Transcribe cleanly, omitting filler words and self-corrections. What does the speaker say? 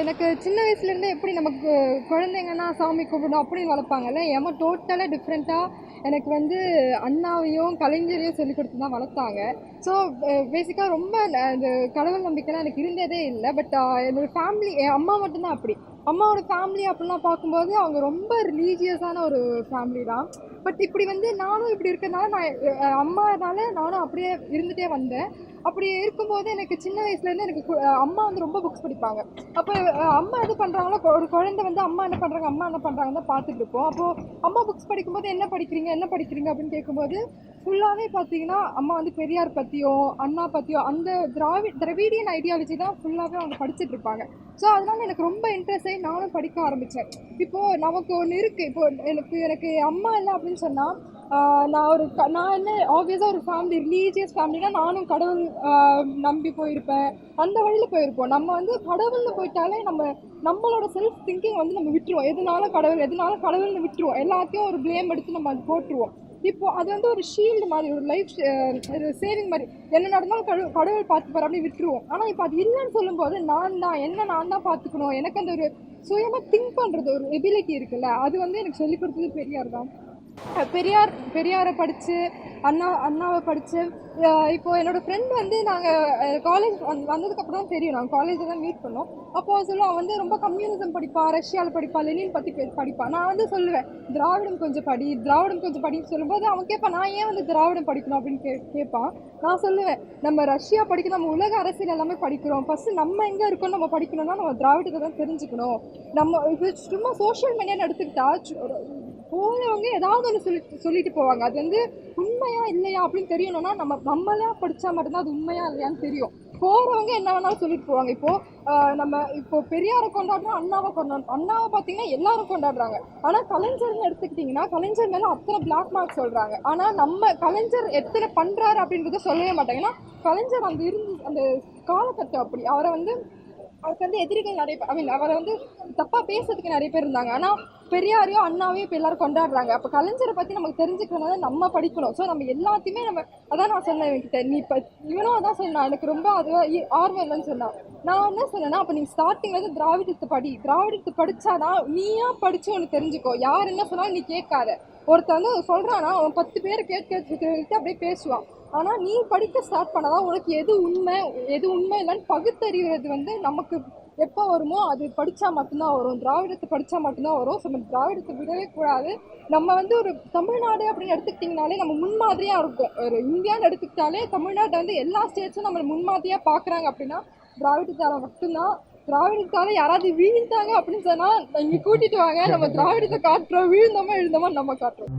எனக்கு சின்ன வயசுலேருந்தே எப்படி நமக்கு குழந்தைங்கன்னா சாமி கும்பிடணும் அப்படின்னு வளர்ப்பாங்கல்ல, ஏமா டோட்டலாக டிஃப்ரெண்ட்டாக எனக்கு வந்து அண்ணாவையும் கலைஞரையும் சொல்லிக் கொடுத்து தான் வளர்த்தாங்க. ஸோ பேசிக்காக ரொம்ப இந்த கடவுள் நம்பிக்கைலாம் எனக்கு இருந்ததே இல்லை. பட் என்னோடய ஃபேமிலி, என் அம்மா மட்டும்தான் அப்படி. அம்மாவோட ஃபேமிலி அப்படிலாம் பார்க்கும்போது அவங்க ரொம்ப ரிலீஜியஸான ஒரு ஃபேமிலி தான். பட் இப்படி வந்து நானும் இப்படி இருக்கிறதுனால நான் அம்மானால நானும் அப்படியே இருந்துகிட்டே வந்தேன். அப்படி இருக்கும்போது எனக்கு சின்ன வயசுலேருந்து எனக்கு அம்மா வந்து ரொம்ப புக்ஸ் படிப்பாங்க. அப்போ அம்மா எது பண்ணுறாங்களோ, ஒரு குழந்தை வந்து அம்மா என்ன பண்ணுறாங்கன்னு தான் பார்த்துட்டு இருப்போம். அப்போது அம்மா புக்ஸ் படிக்கும்போது என்ன படிக்கிறீங்க அப்படின்னு கேட்கும்போது ஃபுல்லாகவே பார்த்தீங்கன்னா அம்மா வந்து பெரியார் பற்றியும் அண்ணா பற்றியும் அந்த திராவிடியன் ஐடியாலஜி தான் ஃபுல்லாகவே அவங்க படிச்சுட்டு இருப்பாங்க. ஸோ அதனால எனக்கு ரொம்ப இன்ட்ரெஸ்ட் ஆகி நானும் படிக்க ஆரம்பித்தேன். இப்போது நமக்கு ஒன்று இருக்குது. இப்போது எனக்கு அம்மா இல்லை அப்படின்னு சொன்னால் நான் என்ன ஆப்வியஸாக ஒரு ஃபேமிலி, ரிலீஜியஸ் ஃபேமிலினா நானும் கடவுள் நம்பி போயிருப்பேன். அந்த வழியில் போயிருப்போம். நம்ம வந்து கடவுள்னு போயிட்டாலே நம்மளோட செல்ஃப் திங்கிங் வந்து நம்ம விட்டுருவோம். எதுனாலும் கடவுள்னு விட்டுருவோம். எல்லாத்தையும் ஒரு ப்ளேம் எடுத்து நம்ம அது போட்டுருவோம். இப்போது அது வந்து ஒரு ஷீல்டு மாதிரி, ஒரு லைஃப் சேவிங் மாதிரி. என்ன நடந்தாலும் கடவுள் பார்த்துப்பார் அப்படி விட்டுருவோம். ஆனால் இப்போ அது இல்லைன்னு சொல்லும்போது நான் தான் பார்த்துக்கணும். எனக்கு அந்த ஒரு சுயமாக திங்க் பண்ணுறது ஒரு எபிலிட்டி இருக்குல்ல, அது வந்து எனக்கு சொல்லிக் கொடுத்தது பெரியார் தான். பெரியாரை படித்து அண்ணாவை படித்து இப்போது என்னோடய ஃப்ரெண்ட் வந்து நாங்கள் காலேஜ் வந்ததுக்கப்புறம் தான் தெரியும். நாங்கள் காலேஜில் தான் மீட் பண்ணோம். அப்போது சொல்லுவாள் வந்து ரொம்ப கம்யூனிசம் படிப்பாள், ரஷ்யாவில் படிப்பாள், லெனின் பற்றி படிப்பாள். நான் வந்து சொல்லுவேன் திராவிடம் கொஞ்சம் படின்னு சொல்லும்போது அவன் கேட்பான், நான் ஏன் வந்து திராவிடம் படிக்கணும் அப்படின்னு கேட்பான். நான் சொல்லுவேன், நம்ம ரஷ்யா படிக்கணும், நம்ம உலக அரசியல் எல்லாமே படிக்கிறோம். ஃபஸ்ட்டு நம்ம எங்கே இருக்கோம் நம்ம படிக்கணும்னா நம்ம திராவிடத்தை தான் தெரிஞ்சுக்கணும். நம்ம இப்போ சும்மா சோஷியல் மீடியான்னு எடுத்துக்கிட்டா போனவங்க ஏதாவது ஒன்று சொல்லிட்டு போவாங்க. அது வந்து உண்மையா இல்லையா அப்படின்னு தெரியணும்னா நம்மளா படித்தா மட்டும்தான் அது உண்மையா இல்லையான்னு தெரியும். போகிறவங்க என்ன வேணாலும் சொல்லிட்டு போவாங்க. இப்போ பெரியாரை கொண்டாடுறோம், அண்ணாவை பார்த்தீங்கன்னா எல்லாரும் கொண்டாடுறாங்க. ஆனால் கலைஞர்னு எடுத்துக்கிட்டிங்கன்னா கலைஞர் மேலே அத்தனை பிளாக் மார்க் சொல்கிறாங்க. ஆனால் நம்ம கலைஞர் எத்தனை பண்ணுறாரு அப்படின்றத சொல்லவே மாட்டாங்க. ஏன்னா கலைஞர் அந்த காலகட்டம் அப்படி. அவருக்கு வந்து எதிரிகள் நிறைய பேர், அவரை வந்து தப்பாக பேசுறதுக்கு நிறைய பேர் இருந்தாங்க. ஆனால் பெரியாரையும் அண்ணாவையும் இப்போ எல்லாரும் கொண்டாடுறாங்க. அப்போ கலைஞரை பற்றி நமக்கு தெரிஞ்சுக்கிறதுனால நம்ம படிக்கணும். ஸோ நம்ம எல்லாத்தையுமே அதான் நான் சொன்னேன் என்கிட்ட, நீ இப்போ இவனும் அதான் சொன்னான், எனக்கு ரொம்ப அது ஆர்வம் இல்லைன்னு சொன்னான். நான் என்ன சொன்னேன்னா, அப்போ நீ ஸ்டார்டிங்லேருந்து திராவிடத்தை படித்தாதான் நீயா படித்து ஒன்று தெரிஞ்சுக்கோ. யார் என்ன சொன்னாலும் நீ கேட்காத. ஒருத்தர் வந்து சொல்கிறான்னா அவன் 10 பேர் கேட்டு அப்படியே பேசுவான். ஆனால் நீ படிக்க ஸ்டார்ட் பண்ணாதான் உனக்கு எது உண்மை இல்லைன்னு பகுத்தறிவது வந்து நமக்கு எப்போ வருமோ அது படித்தா மட்டும்தான் வரும். திராவிடத்தை படித்தா மட்டும்தான் வரும். ஸோ நம்ம திராவிடத்தை விடவே கூடாது. நம்ம வந்து ஒரு தமிழ்நாடு அப்படின்னு எடுத்துக்கிட்டிங்கனாலே நம்ம முன்மாதிரியாக இருக்கும். ஒரு இந்தியான்னு எடுத்துக்கிட்டாலே தமிழ்நாட்டை வந்து எல்லா ஸ்டேட்ஸும் நம்மளை முன்மாதிரியாக பார்க்குறாங்க அப்படின்னா திராவிடத்தால் மட்டும்தான். திராவிடத்தால் யாராவது வீழ்ந்தாங்க அப்படின்னு சொன்னால் இங்கே கூட்டிகிட்டு வாங்க, நம்ம திராவிடத்தை காட்டுறோம். வீழ்ந்தோமா எழுந்தோமா நம்ம காட்டுறோம்.